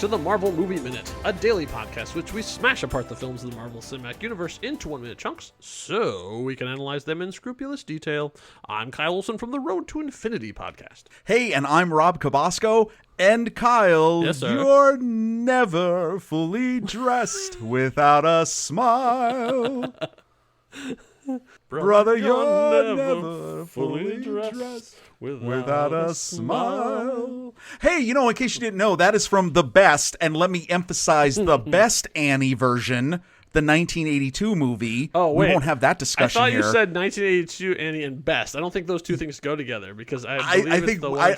to the Marvel Movie Minute, a daily podcast which we smash apart the films of the Marvel Cinematic Universe into 1-minute chunks so we can analyze them in scrupulous detail. I'm Kyle Olson from the Road to Infinity podcast. Hey, and I'm Rob Cabasco. And Kyle, Yes, sir. you're never fully dressed without a smile. Brother, you're never fully dressed without a smile. Hey, you know, in case you didn't know, that is from The Best, and let me emphasize the Best Annie version, the 1982 movie. Oh, wait. We won't have that discussion I thought here. you said 1982 Annie and Best. I don't think those two things go together because I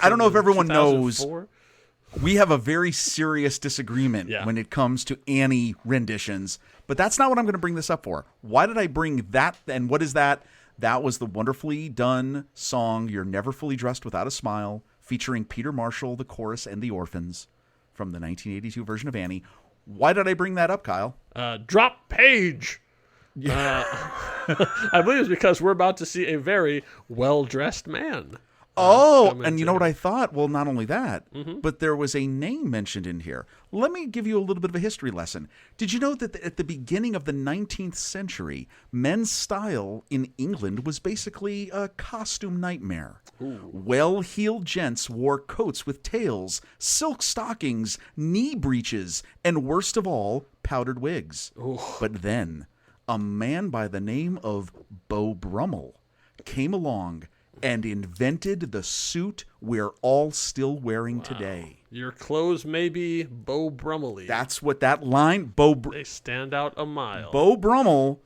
don't know if everyone knows. 2004. We have a very serious disagreement Yeah. when it comes to Annie renditions, but that's not what I'm going to bring this up for. Why did I bring that, and what is that? That was the wonderfully done song, You're Never Fully Dressed Without a Smile, featuring Peter Marshall, the chorus, and the Orphans from the 1982 version of Annie. Why did I bring that up, Kyle? Drop page. I believe it's because we're about to see a very well-dressed man. And you know what I thought? Well, not only that, but there was a name mentioned in here. Let me give you a little bit of a history lesson. Did you know that at the beginning of the 19th century, men's style in England was basically a costume nightmare? Well-heeled gents wore coats with tails, silk stockings, knee breeches, and worst of all, powdered wigs. But then, a man by the name of Beau Brummel came along and invented the suit we're all still wearing today. Your clothes may be Beau Brummel-y. That's what that line, They stand out a mile. Beau Brummel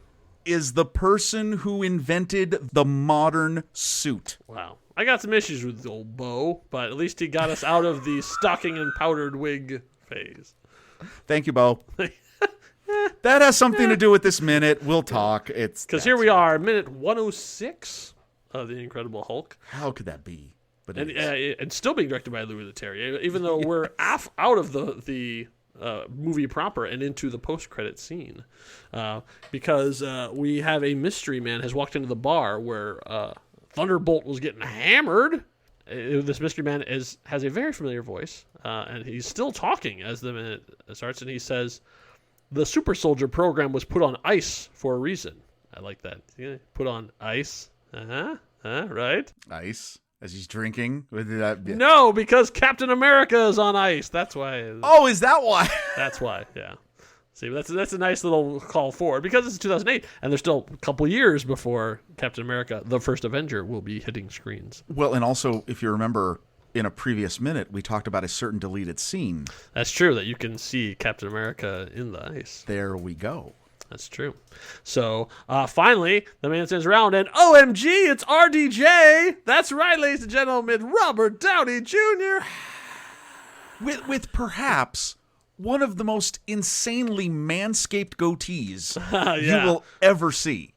is the person who invented the modern suit. Wow. I got some issues with old Beau, but at least he got us out of the stocking and powdered wig phase. Thank you, Beau. That has something to do with this minute. We'll talk. Because here we are, minute 106 of The Incredible Hulk. How could that be? But And still being directed by Louis Leterrier, even though we're out of the movie proper and into the post-credit scene. Because we have a mystery man has walked into the bar where Thunderbolt was getting hammered. This mystery man has a very familiar voice, and he's still talking as the minute starts, and he says, "The super soldier program was put on ice for a reason." I like that. Yeah, put on ice. Right? Ice as he's drinking. No, because Captain America is on ice. That's why. Oh, is that why? That's why. Yeah. See, that's a nice little call forward because it's 2008, and there's still a couple years before Captain America, the first Avenger, will be hitting screens. Well, and also, if you remember, in a previous minute, we talked about a certain deleted scene. That's true, that you can see Captain America in the ice. There we go. That's true. So, finally, the man turns around and, OMG, it's RDJ! That's right, ladies and gentlemen, Robert Downey Jr. With perhaps one of the most insanely manscaped goatees you will ever see.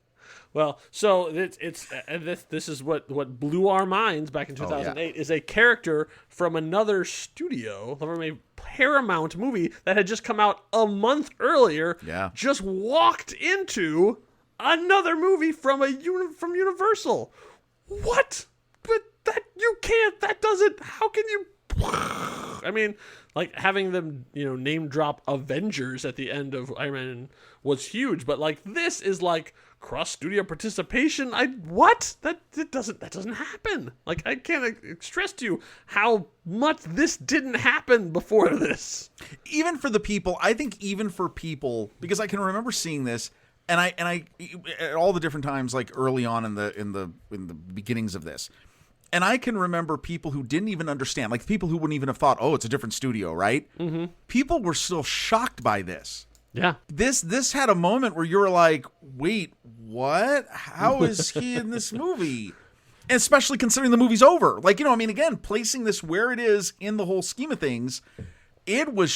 Well, so this is what blew our minds back in 2008 is a character from another studio, from a Paramount movie that had just come out a month earlier. Yeah. Just walked into another movie from Universal. What? But that you can't. That doesn't. How can you? I mean, like having them, name drop Avengers at the end of Iron Man was huge, but like this is like cross studio participation. That doesn't happen. Like I can't stress to you how much this didn't happen before this. Even for the people, I think even for people, because I can remember seeing this, and I at all the different times, like early on in the beginnings of this. And I can remember people who didn't even understand, like people who wouldn't even have thought, oh, it's a different studio, right? Mm-hmm. People were still shocked by this. Yeah. This had a moment where you were like, wait, what? How is he in this movie? And especially considering the movie's over. Like, again, placing this where it is in the whole scheme of things, it was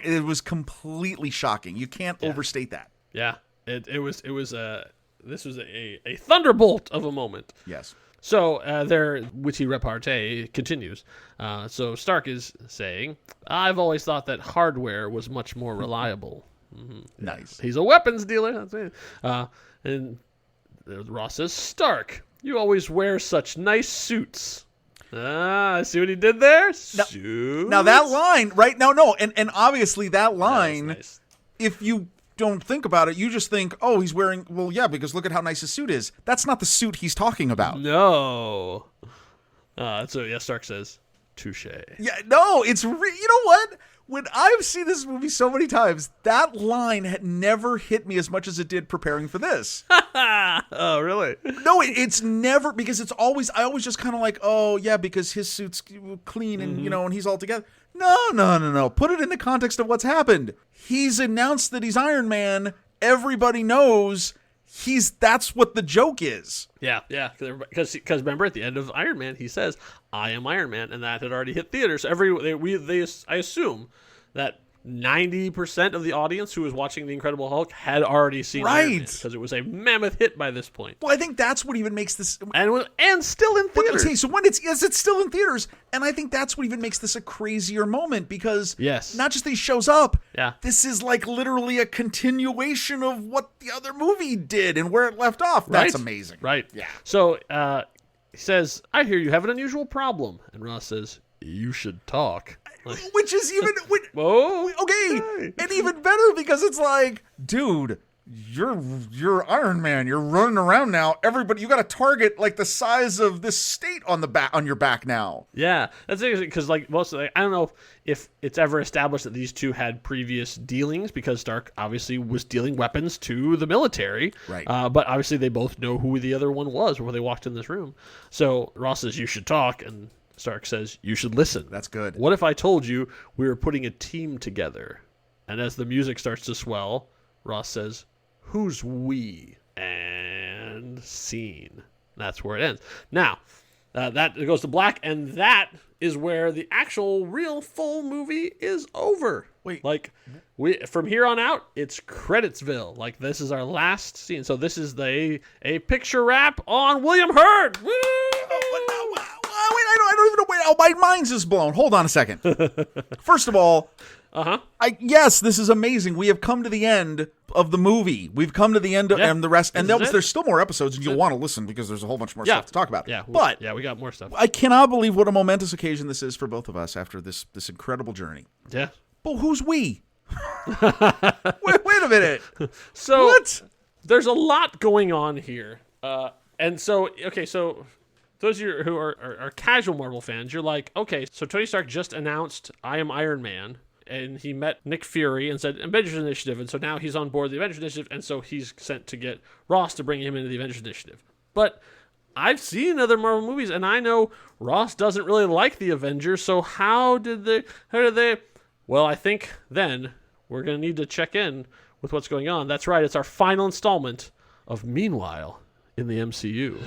It was completely shocking. You can't overstate that. Yeah. This was a thunderbolt of a moment. Yes. So their witty repartee continues. So Stark is saying, I've always thought that hardware was much more reliable. Mm-hmm. Nice. He's a weapons dealer. That's it. And Ross says, Stark, you always wear such nice suits. I see what he did there. Now that line, right? No. And obviously that line, nice. If you don't think about it, you just think, oh, he's wearing, well, yeah, because look at how nice his suit is. That's not the suit he's talking about. No. So Stark says, touche. Yeah, no, you know what? When I've seen this movie so many times, that line had never hit me as much as it did preparing for this. Oh, really? No, it's never, because I always just kind of like, oh, yeah, because his suit's clean and, and he's all together. No. Put it in the context of what's happened. He's announced that he's Iron Man. Everybody knows that's what the joke is. Yeah, because remember at the end of Iron Man he says, "I am Iron Man," and that had already hit theaters. I assume that 90% of the audience who was watching The Incredible Hulk had already seen Iron Man, because it was a mammoth hit by this point. Well, I think that's what even makes this and still in theaters. Okay, so when it's still in theaters, and I think that's what even makes this a crazier moment, because not just that he shows up, this is like literally a continuation of what the other movie did and where it left off. That's amazing. Right. Yeah. So he says, "I hear you have an unusual problem," and Ross says, "You should talk." Which is even okay, and even better, because it's like, dude, you're Iron Man. You're running around now. Everybody, you got a target like the size of this state on your back now. Yeah, that's interesting, because like most of I don't know if it's ever established that these two had previous dealings, because Stark obviously was dealing weapons to the military, right? But obviously they both know who the other one was before they walked in this room. So Ross says, "You should talk," and Stark says, "You should listen." That's good. What if I told you we were putting a team together? And as the music starts to swell, Ross says, "Who's we?" And scene. That's where it ends. Now, that goes to black, and that is where the actual real full movie is over. Wait. Like, from here on out, it's Creditsville. Like, this is our last scene. So this is a picture wrap on William Hurt. Woo! I don't even know. Wait, my mind's just blown. Hold on a second. First of all, yes, this is amazing. We have come to the end of the movie. We've come to the end of and the rest. And there's still more episodes, and you'll want to listen, because there's a whole bunch more stuff to talk about. Yeah, but we got more stuff. I cannot believe what a momentous occasion this is for both of us after this incredible journey. Yeah. But who's we? wait a minute. So what? There's a lot going on here, and so those of you who are casual Marvel fans, you're like, okay, so Tony Stark just announced, "I am Iron Man," and he met Nick Fury and said Avengers Initiative, and so now he's on board the Avengers Initiative, and so he's sent to get Ross to bring him into the Avengers Initiative. But I've seen other Marvel movies, and I know Ross doesn't really like the Avengers, so how did they? Well, I think then we're going to need to check in with what's going on. That's right, it's our final installment of Meanwhile in the MCU.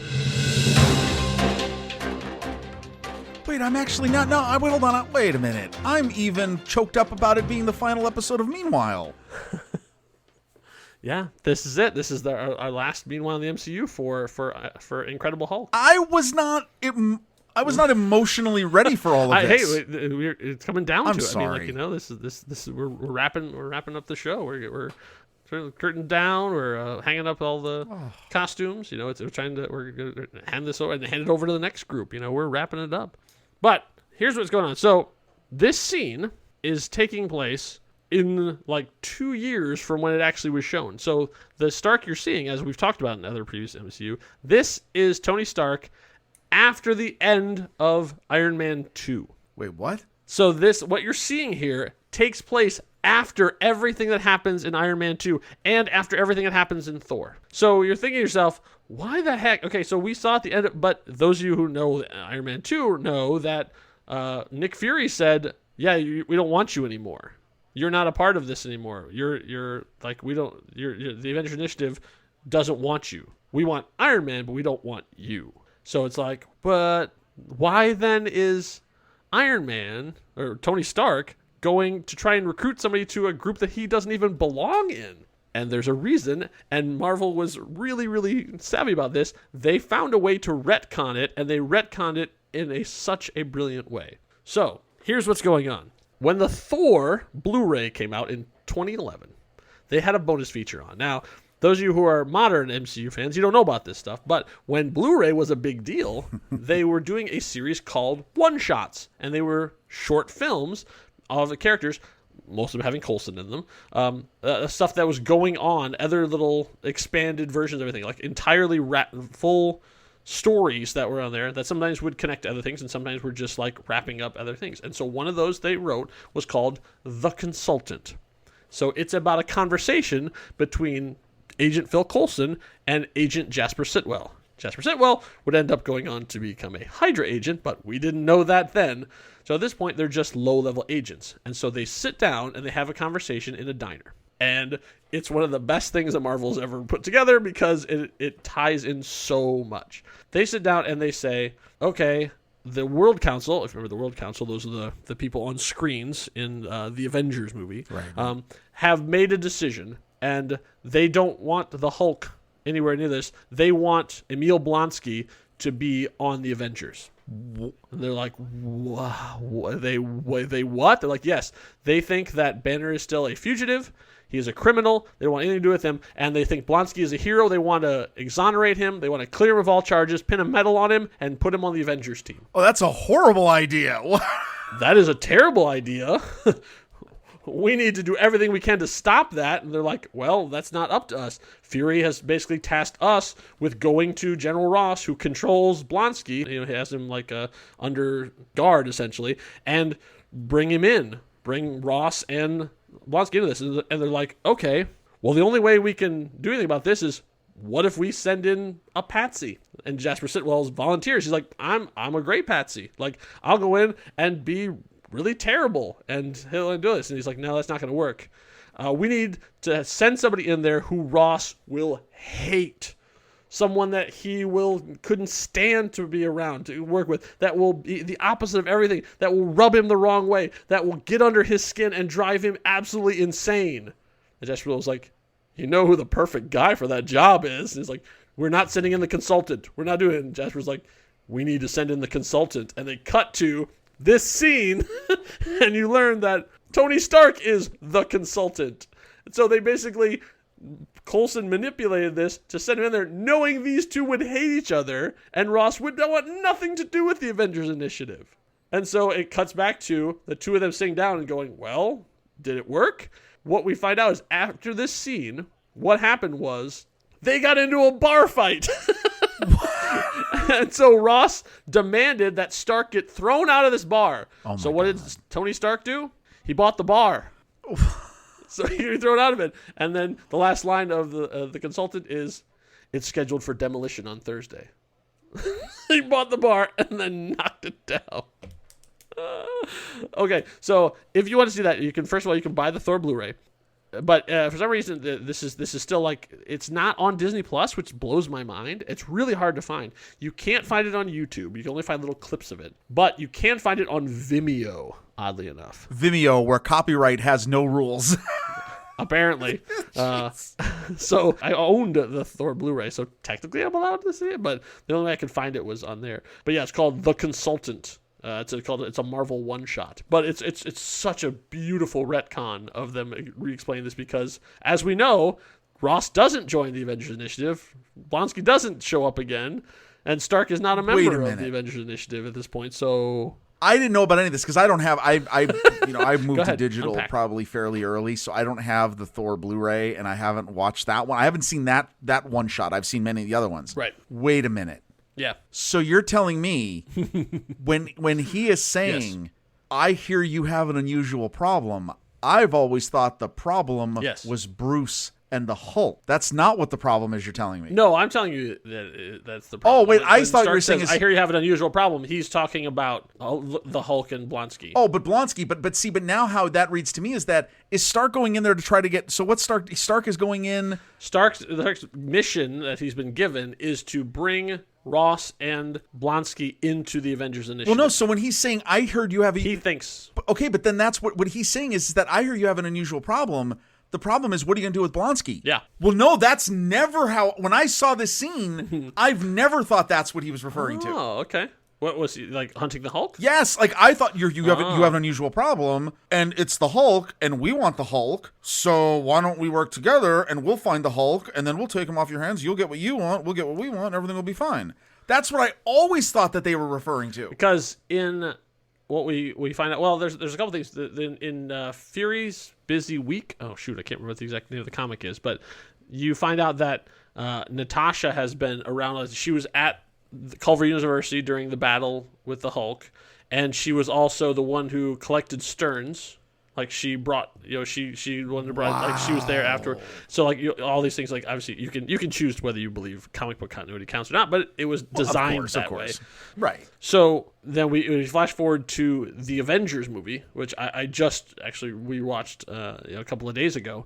Wait, I'm actually not. No, hold on. Wait a minute. I'm even choked up about it being the final episode of Meanwhile. Yeah, this is it. This is our last Meanwhile in the MCU for Incredible Hulk. I was not emotionally ready for all of this. Hey, it's coming down to it. Sorry. I mean, like, this is we're wrapping up the show. We're curtain down. We're hanging up all the costumes. We're going to hand this over and hand it over to the next group. We're wrapping it up. But here's what's going on. So this scene is taking place in like 2 years from when it actually was shown. So the Stark you're seeing, as we've talked about in other previous MCU, this is Tony Stark after the end of Iron Man 2. Wait, what? So what you're seeing here takes place after everything that happens in Iron Man 2 and after everything that happens in Thor. So you're thinking to yourself, why the heck? Okay, so we saw at the end, but those of you who know Iron Man 2 know that Nick Fury said, "Yeah, we don't want you anymore. You're not a part of this anymore. You're like the Avengers Initiative doesn't want you. We want Iron Man, but we don't want you." So it's like, but why then is Iron Man or Tony Stark going to try and recruit somebody to a group that he doesn't even belong in? And there's a reason, and Marvel was really, really savvy about this. They found a way to retcon it, and they retconned it in such a brilliant way. So, here's what's going on. When the Thor Blu-ray came out in 2011, they had a bonus feature on. Now, those of you who are modern MCU fans, you don't know about this stuff, but when Blu-ray was a big deal, they were doing a series called one-shots, and they were short films of the characters, most of them having Coulson in them, stuff that was going on, other little expanded versions of everything, like entirely full stories that were on there that sometimes would connect to other things and sometimes were just like wrapping up other things. And so one of those they wrote was called The Consultant. So it's about a conversation between Agent Phil Coulson and Agent Jasper Sitwell. Jasper Sitwell would end up going on to become a Hydra agent, but we didn't know that then. So at this point, they're just low-level agents. And so they sit down and they have a conversation in a diner. And it's one of the best things that Marvel's ever put together because it ties in so much. They sit down and they say, okay, the World Council, if you remember the World Council, those are the people on screens in the Avengers movie, right. Have made a decision, and they don't want the Hulk anywhere near this. They want Emil Blonsky to be on the Avengers. And they're like, wow, they what? They're like, yes. They think that Banner is still a fugitive. He is a criminal. They don't want anything to do with him. And they think Blonsky is a hero. They want to exonerate him. They want to clear him of all charges, pin a medal on him, and put him on the Avengers team. Oh, that's a horrible idea. That is a terrible idea. We need to do everything we can to stop that. And they're like, well, that's not up to us. Fury has basically tasked us with going to General Ross, who controls Blonsky. He has him like under guard, essentially, and bring him in. Bring Ross and Blonsky into this. And they're like, okay, well, the only way we can do anything about this is what if we send in a patsy? And Jasper Sitwell's volunteers. He's like, I'm a great patsy. Like, I'll go in and be really terrible, and he'll do this. And he's like, no, that's not going to work. We need to send somebody in there who Ross will hate. Someone that he couldn't stand to be around, to work with, that will be the opposite of everything, that will rub him the wrong way, that will get under his skin and drive him absolutely insane. And Jasper was like, you know who the perfect guy for that job is? And he's like, we're not sending in the consultant. We're not doing it. And Jasper's like, we need to send in the consultant. And they cut to this scene, and you learn that Tony Stark is the consultant. And so they basically, Coulson manipulated this to send him in there knowing these two would hate each other, and Ross would want nothing to do with the Avengers Initiative. And so it cuts back to the two of them sitting down and going, well, did it work? What we find out is after this scene, what happened was they got into a bar fight. And so Ross demanded that Stark get thrown out of this bar. So what did Tony Stark do? He bought the bar. So he got thrown out of it. And then the last line of the consultant is, it's scheduled for demolition on Thursday. He bought the bar and then knocked it down. Okay, so if you want to see that, you can, first of all, you can buy the Thor Blu-ray. But for some reason, this is still like, it's not on Disney Plus, which blows my mind. It's really hard to find. You can't find it on YouTube. You can only find little clips of it. But you can find it on Vimeo, oddly enough. Vimeo, where copyright has no rules. Apparently. So I owned the Thor Blu-ray, so technically I'm allowed to see it, but the only way I could find it was on there. But yeah, it's called The Consultant. It's a Marvel one-shot, but it's such a beautiful retcon of them re-explaining this, because as we know, Ross doesn't join the Avengers Initiative, Blonsky doesn't show up again, and Stark is not a member of the Avengers Initiative at this point. So I didn't know about any of this because I don't have I moved to digital probably fairly early, so I don't have the Thor Blu-ray, and I haven't watched that one. I haven't seen that one shot. I've seen many of the other ones. Right. Wait a minute. Yeah. So you're telling me when he is saying, yes, I hear you have an unusual problem, I've always thought the problem was Bruce and the Hulk. That's not what the problem is, you're telling me. No, I'm telling you that that's the problem. Oh, wait, I thought you were saying... I hear you have an unusual problem. He's talking about the Hulk and Blonsky. Oh, but Blonsky, but now how that reads to me is Stark going in there to try to get... So what Stark is going in... Stark's mission that he's been given is to bring Ross and Blonsky into the Avengers Initiative. Well, no, so when he's saying, I heard you have... He thinks... Okay, but then that's what he's saying is that I hear you have an unusual problem. The problem is, what are you going to do with Blonsky? Yeah. Well, no, that's never how... When I saw this scene, I've never thought that's what he was referring to. Oh, okay. What was he, like, hunting the Hulk? Yes, like I thought you have an unusual problem, and it's the Hulk, and we want the Hulk, so why don't we work together, and we'll find the Hulk, and then we'll take him off your hands. You'll get what you want, we'll get what we want, and everything will be fine. That's what I always thought that they were referring to. Because in what we find out, well, there's a couple things in Fury's busy week. Oh shoot, I can't remember what the exact name of the comic is, but you find out that Natasha has been around. She was at Culver University during the battle with the Hulk, and she was also the one who collected Stearns. Like she brought, she wanted to bring, like she was there after. So like all these things, like obviously you can choose whether you believe comic book continuity counts or not, but it was designed that way, right? So then we flash forward to the Avengers movie, which I just actually rewatched a couple of days ago.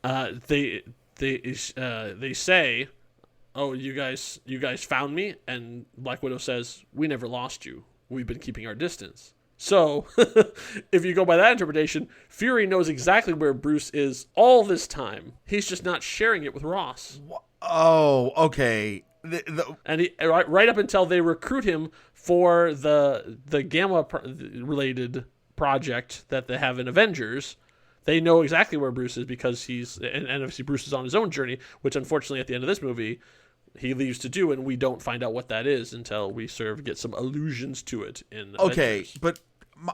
They say, "Oh, you guys found me," and Black Widow says, "We never lost you. We've been keeping our distance." So, if you go by that interpretation, Fury knows exactly where Bruce is all this time. He's just not sharing it with Ross. Oh, okay. And right up until they recruit him for the Gamma-related project that they have in Avengers, they know exactly where Bruce is because and obviously Bruce is on his own journey, which unfortunately at the end of this movie, he leaves to do, and we don't find out what that is until we get some allusions to it in Avengers. But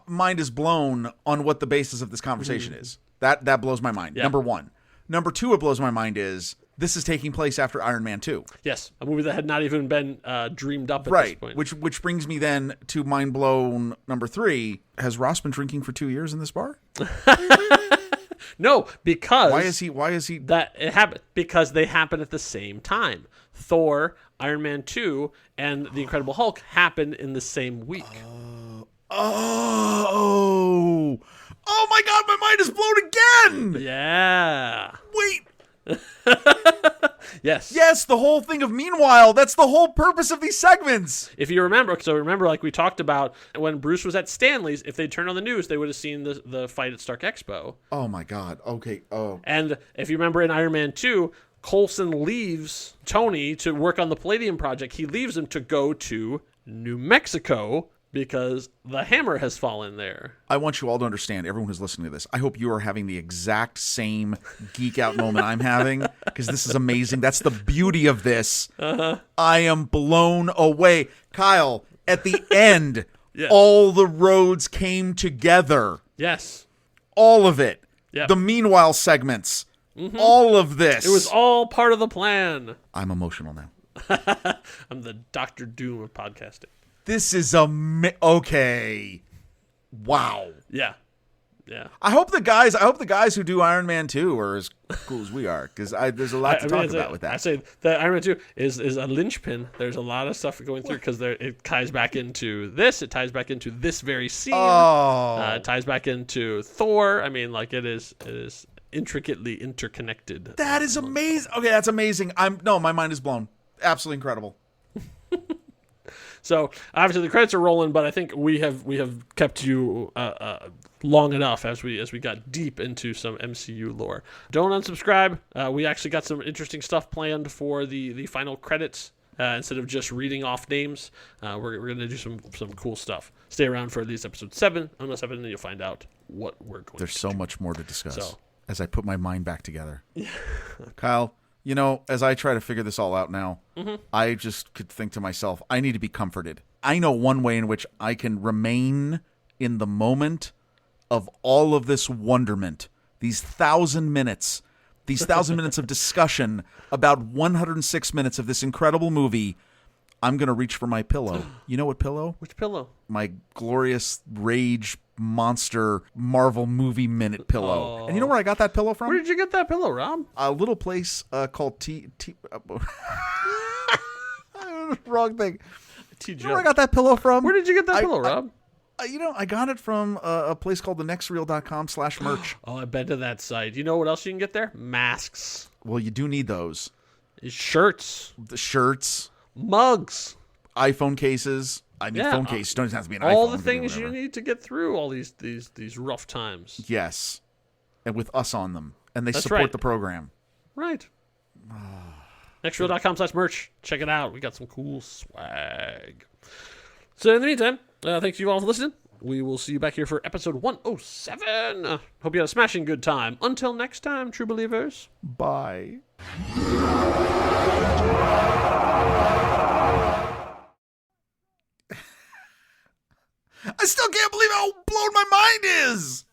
mind is blown on what the basis of this conversation is. That blows my mind. Yeah. Number one. Number two, what blows my mind is this is taking place after Iron Man 2. Yes, a movie that had not even been dreamed up at this point. Which brings me then to mind blown number 3. Has Ross been drinking for 2 years in this bar? No, because why is he that it happened because they happen at the same time. Thor, Iron Man 2, and The Incredible Hulk happened in the same week. Oh my God, my mind is blown again. Yeah. Wait. Yes, the whole thing of Meanwhile, that's the whole purpose of these segments. If you remember, like we talked about when Bruce was at Stanley's, if they turned on the news, they would have seen the fight at Stark Expo. Oh my God. Okay. Oh. And if you remember in Iron Man 2, Coulson leaves Tony to work on the Palladium project. He leaves him to go to New Mexico because the hammer has fallen there. I want you all to understand, everyone who's listening to this, I hope you are having the exact same geek out moment I'm having, because this is amazing. That's the beauty of this. Uh-huh. I am blown away. Kyle, at the end, all the roads came together. Yes. All of it. Yep. The Meanwhile segments. Mm-hmm. All of this. It was all part of the plan. I'm emotional now. I'm the Dr. Doom of podcasting. This is okay. Wow. Yeah. I hope the guys who do Iron Man 2 are as cool as we are, because there's a lot to talk about with that. I say that Iron Man 2 is a linchpin. There's a lot of stuff going through because it ties back into this. It ties back into this very scene. Oh. It ties back into Thor. I mean, like it is intricately interconnected. That is amazing. Okay, that's amazing. My mind is blown. Absolutely incredible. So obviously the credits are rolling, but I think we have kept you long enough as we got deep into some MCU lore. Don't unsubscribe. We actually got some interesting stuff planned for the final credits. Instead of just reading off names, we're going to do some cool stuff. Stay around for at least episode 7. On 7, and you'll find out what we're going to do. There's so much more to discuss as I put my mind back together. Kyle, as I try to figure this all out now, I just could think to myself, I need to be comforted. I know one way in which I can remain in the moment of all of this wonderment, these 1,000 minutes of discussion about 106 minutes of this incredible movie. I'm going to reach for my pillow. You know what pillow? Which pillow? My glorious rage monster Marvel movie minute pillow. Oh. And you know where I got that pillow from? Where did you get that pillow, Rob? A little place called wrong thing. You know where I got that pillow from? Where did you get that pillow, Rob? I got it from a place called thenextreel.com/merch. Oh, I've been to that site. You know what else you can get there? Masks. Well, you do need those. Shirts. The shirts. Mugs. iPhone cases. I mean, phone case. Don't have to be an iPhone. All the things you need to get through all these rough times. Yes. And with us on them. And they support the program. Right. Nextreel.com/merch. Check it out. We got some cool swag. So in the meantime, thanks you all for listening. We will see you back here for episode 107. Hope you had a smashing good time. Until next time, true believers. Bye. I still can't believe how blown my mind is!